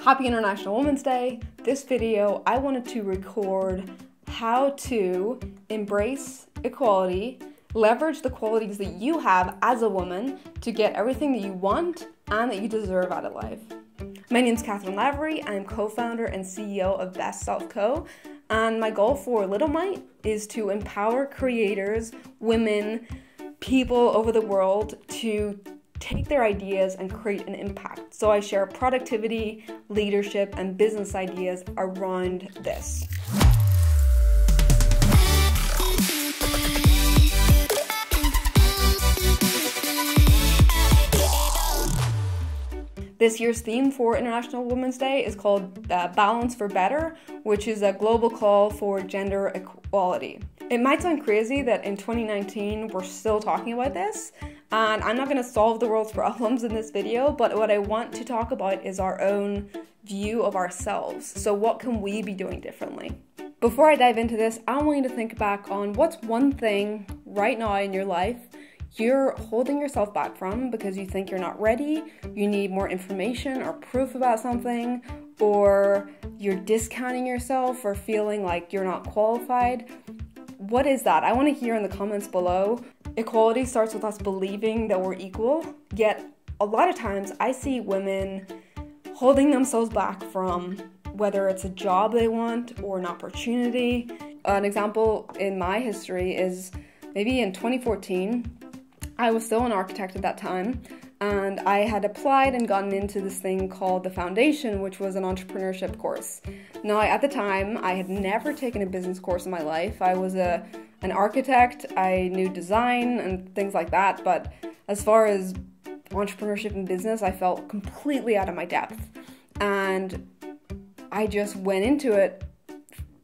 Happy International Women's Day. This video, I wanted to record how to embrace equality, leverage the qualities that you have as a woman to get everything that you want and that you deserve out of life. My name is Catherine Lavery. I'm co-founder and CEO of Best Self Co. And my goal for Little Might is to empower creators, women, people over the world to take their ideas and create an impact. So I share productivity, leadership, and business ideas around this. This year's theme for International Women's Day is called Balance for Better, which is a global call for gender equality. It might sound crazy that in 2019 we're still talking about this, and I'm not going to solve the world's problems in this video, but what I want to talk about is our own view of ourselves. So what can we be doing differently? Before I dive into this, I want you to think back on what's one thing right now in your life you're holding yourself back from because you think you're not ready, you need more information or proof about something, or you're discounting yourself or feeling like you're not qualified. What is that? I want to hear in the comments below. Equality starts with us believing that we're equal, yet a lot of times I see women holding themselves back from whether it's a job they want or an opportunity. An example in my history is maybe in 2014, I was still an architect at that time, and I had applied and gotten into this thing called the Foundation, which was an entrepreneurship course. Now, at the time, I had never taken a business course in my life. I was an architect, I knew design and things like that, but as far as entrepreneurship and business, I felt completely out of my depth. And I just went into it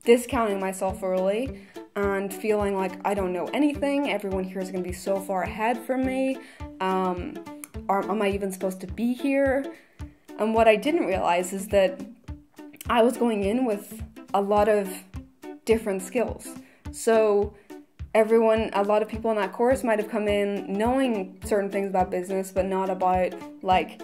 discounting myself early and feeling like I don't know anything, everyone here is going to be so far ahead from me, am I even supposed to be here? And what I didn't realize is that I was going in with a lot of different skills. So a lot of people in that course might have come in knowing certain things about business, but not about like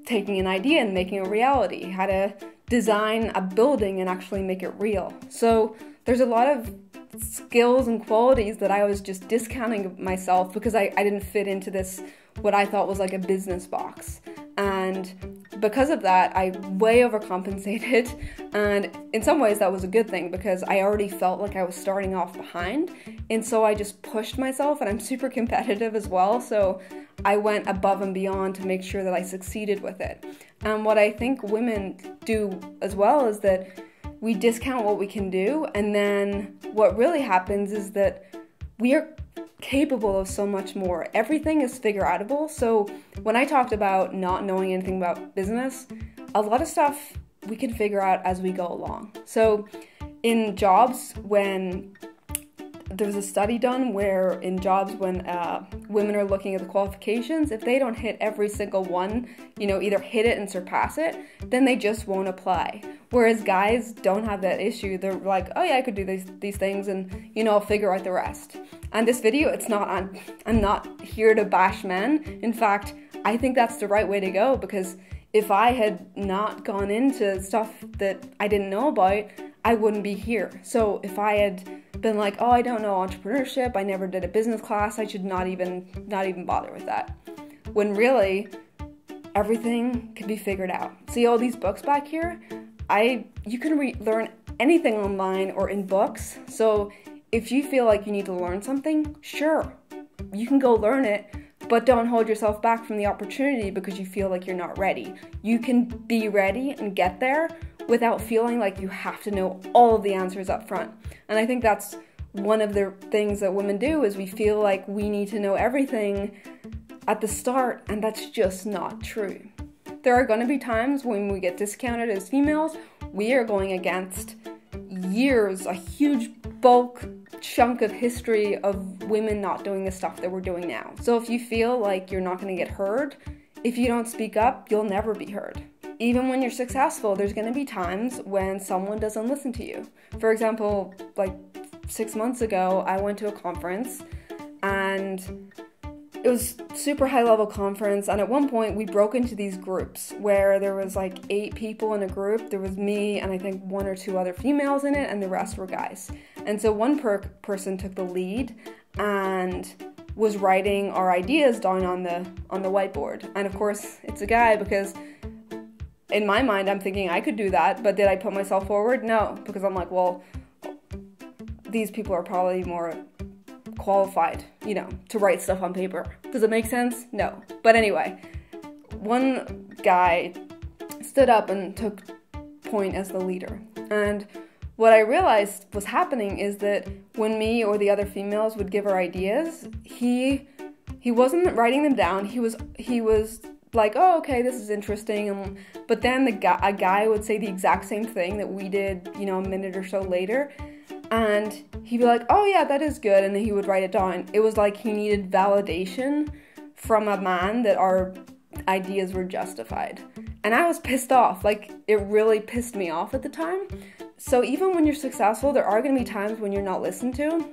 taking an idea and making it a reality, how to design a building and actually make it real. So there's a lot of skills and qualities that I was just discounting myself because I didn't fit into this, what I thought was like a business box. And because of that, I way overcompensated. And in some ways that was a good thing because I already felt like I was starting off behind. And so I just pushed myself, and I'm super competitive as well. So I went above and beyond to make sure that I succeeded with it. And what I think women do as well is that we discount what we can do, and then what really happens is that we are capable of so much more. Everything is figure-outable. So when I talked about not knowing anything about business, a lot of stuff we can figure out as we go along. So in jobs, when there's a study done where in jobs when women are looking at the qualifications, if they don't hit every single one, either hit it and surpass it, then they just won't apply. Whereas guys don't have that issue. They're like, oh yeah, I could do these things and, I'll figure out the rest. And this video, I'm not here to bash men. In fact, I think that's the right way to go, because if I had not gone into stuff that I didn't know about, I wouldn't be here. So if I had been like, oh, I don't know entrepreneurship, I never did a business class, I should not even bother with that. When really, everything can be figured out. See all these books back here? You can learn anything online or in books. So if you feel like you need to learn something, sure, you can go learn it, but don't hold yourself back from the opportunity because you feel like you're not ready. You can be ready and get there without feeling like you have to know all of the answers up front. And I think that's one of the things that women do, is we feel like we need to know everything at the start, and that's just not true. There are going to be times when we get discounted as females. We are going against years, a huge bulk chunk of history of women not doing the stuff that we're doing now. So if you feel like you're not going to get heard, if you don't speak up, you'll never be heard. Even when you're successful, there's going to be times when someone doesn't listen to you. For example, like 6 months ago, I went to a conference and it was super high level conference, and at one point we broke into these groups where there was like 8 people in a group. There was me and I think 1 or 2 other females in it, and the rest were guys. And so one person took the lead and was writing our ideas down on the whiteboard. And of course it's a guy, because in my mind I'm thinking I could do that, but did I put myself forward? No, because I'm like, well, these people are probably more qualified, to write stuff on paper. Does it make sense? No. But anyway, one guy stood up and took point as the leader. And what I realized was happening is that when me or the other females would give our ideas, he wasn't writing them down. He was like, oh, okay, this is interesting. But then a guy would say the exact same thing that we did, a minute or so later. And he'd be like, oh yeah, that is good. And then he would write it down. It was like he needed validation from a man that our ideas were justified. And I was pissed off. Like, it really pissed me off at the time. So even when you're successful, there are going to be times when you're not listened to.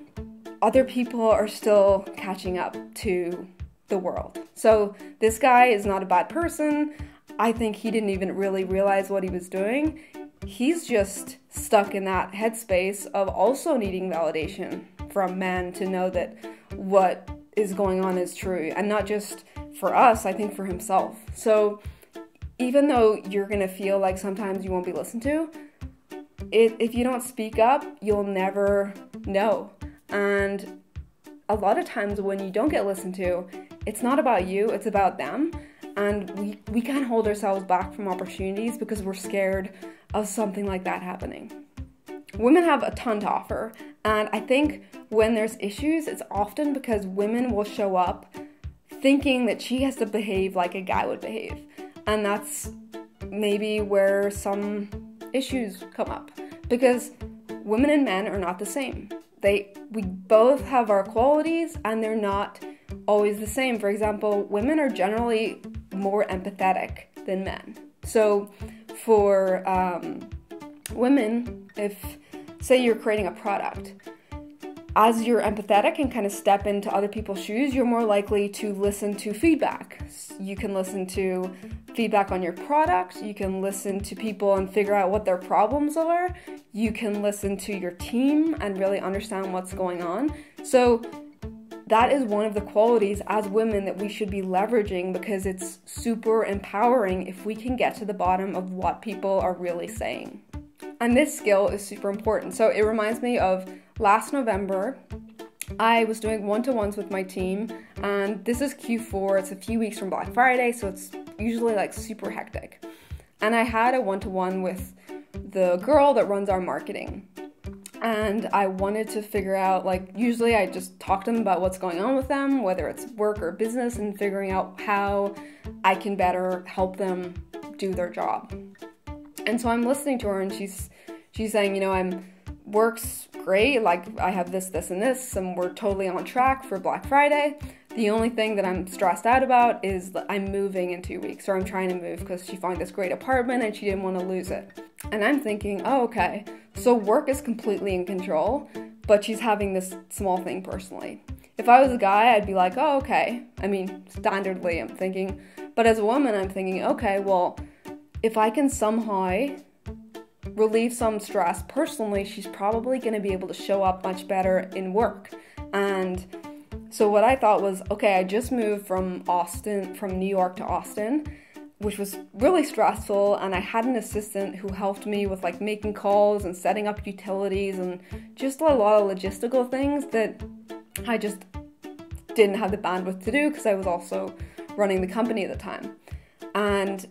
Other people are still catching up to the world. So this guy is not a bad person. I think he didn't even really realize what he was doing. He's just stuck in that headspace of also needing validation from men to know that what is going on is true. And not just for us, I think for himself. So even though you're going to feel like sometimes you won't be listened to, if you don't speak up, you'll never know. And a lot of times when you don't get listened to, it's not about you, it's about them. And we can't hold ourselves back from opportunities because we're scared of something like that happening. Women have a ton to offer, and I think when there's issues, it's often because women will show up thinking that she has to behave like a guy would behave. And that's maybe where some issues come up, because women and men are not the same. We both have our qualities, and they're not always the same. For example, women are generally more empathetic than men. So for women, if, say, you're creating a product, as you're empathetic and kind of step into other people's shoes, you're more likely to listen to feedback. You can listen to feedback on your product. You can listen to people and figure out what their problems are. You can listen to your team and really understand what's going on. So that is one of the qualities as women that we should be leveraging, because it's super empowering if we can get to the bottom of what people are really saying. And this skill is super important. So it reminds me of last November, I was doing one-to-ones with my team, and this is Q4, it's a few weeks from Black Friday, so it's usually like super hectic. And I had a one-to-one with the girl that runs our marketing. And I wanted to figure out, like, usually I just talk to them about what's going on with them, whether it's work or business, and figuring out how I can better help them do their job. And so I'm listening to her, and she's saying, work's great, like I have this, and this, and we're totally on track for Black Friday. The only thing that I'm stressed out about is that I'm moving in 2 weeks, or I'm trying to move because she found this great apartment and she didn't want to lose it. And I'm thinking, oh, okay, so work is completely in control, but she's having this small thing personally. If I was a guy, I'd be like, oh, okay. I mean, standardly, I'm thinking. But as a woman, I'm thinking, okay, well, if I can somehow relieve some stress personally, she's probably going to be able to show up much better in work. And so what I thought was, okay, I just moved from New York to Austin, which was really stressful, and I had an assistant who helped me with like making calls and setting up utilities and just a lot of logistical things that I just didn't have the bandwidth to do because I was also running the company at the time. And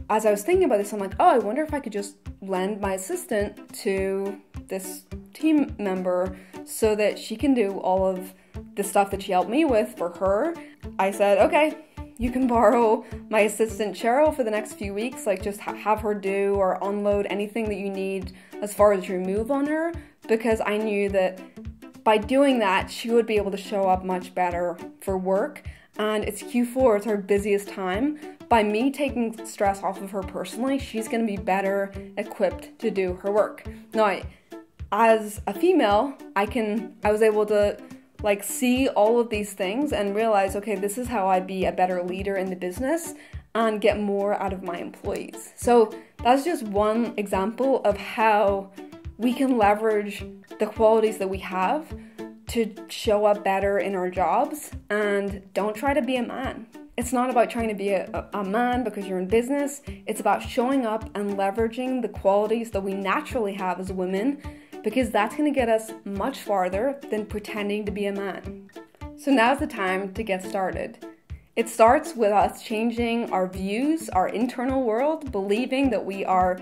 as I was thinking about this, I'm like, oh, I wonder if I could just lend my assistant to this team member so that she can do all of the stuff that she helped me with for her. I said, okay, you can borrow my assistant Cheryl for the next few weeks, like just have her do or unload anything that you need as far as remove on her, because I knew that by doing that, she would be able to show up much better for work. And it's Q4, it's her busiest time. By me taking stress off of her personally, she's going to be better equipped to do her work. Now, as a female, I was able to Like, see all of these things and realize, okay, this is how I be a better leader in the business and get more out of my employees. So that's just one example of how we can leverage the qualities that we have to show up better in our jobs. And don't try to be a man. It's not about trying to be a man because you're in business. It's about showing up and leveraging the qualities that we naturally have as women, because that's going to get us much farther than pretending to be a man. So now's the time to get started. It starts with us changing our views, our internal world, believing that we are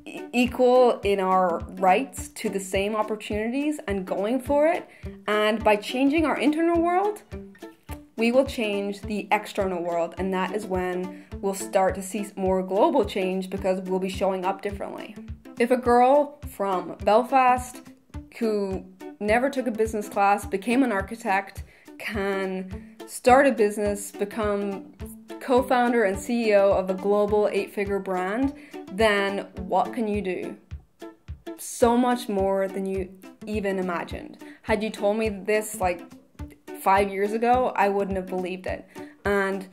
equal in our rights to the same opportunities and going for it. And by changing our internal world, we will change the external world, and that is when we'll start to see more global change because we'll be showing up differently. If a girl from Belfast who never took a business class, became an architect, can start a business, become co-founder and CEO of a global 8-figure brand, then what can you do? So much more than you even imagined. Had you told me this like 5 years ago, I wouldn't have believed it. And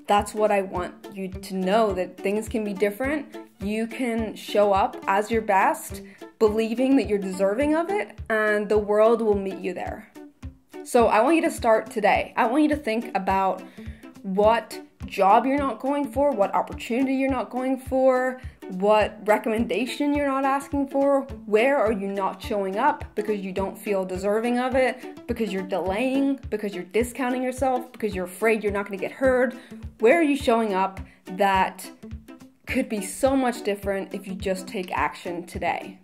that's what I want you to know, that things can be different. You can show up as your best, believing that you're deserving of it, and the world will meet you there. So I want you to start today. I want you to think about what job you're not going for, what opportunity you're not going for, what recommendation you're not asking for, where are you not showing up because you don't feel deserving of it, because you're delaying, because you're discounting yourself, because you're afraid you're not going to get heard. Where are you showing up that could be so much different if you just take action today?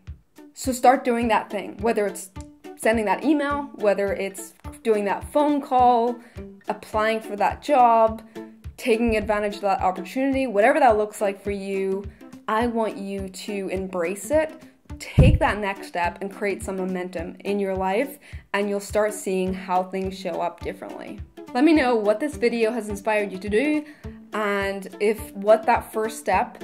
So start doing that thing, whether it's sending that email, whether it's doing that phone call, applying for that job, taking advantage of that opportunity, whatever that looks like for you. I want you to embrace it, take that next step, and create some momentum in your life, and you'll start seeing how things show up differently. Let me know what this video has inspired you to do, and what that first step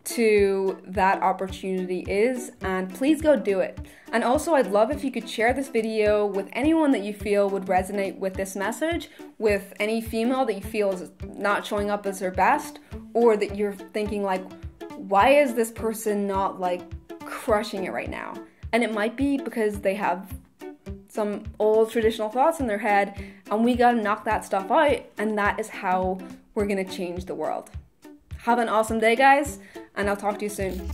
to that opportunity is, and please go do it. And also, I'd love if you could share this video with anyone that you feel would resonate with this message, with any female that you feel is not showing up as her best, or that you're thinking like, why is this person not like crushing it right now? And it might be because they have some old traditional thoughts in their head, and we gotta knock that stuff out, and that is how we're gonna change the world. Have an awesome day, guys, and I'll talk to you soon.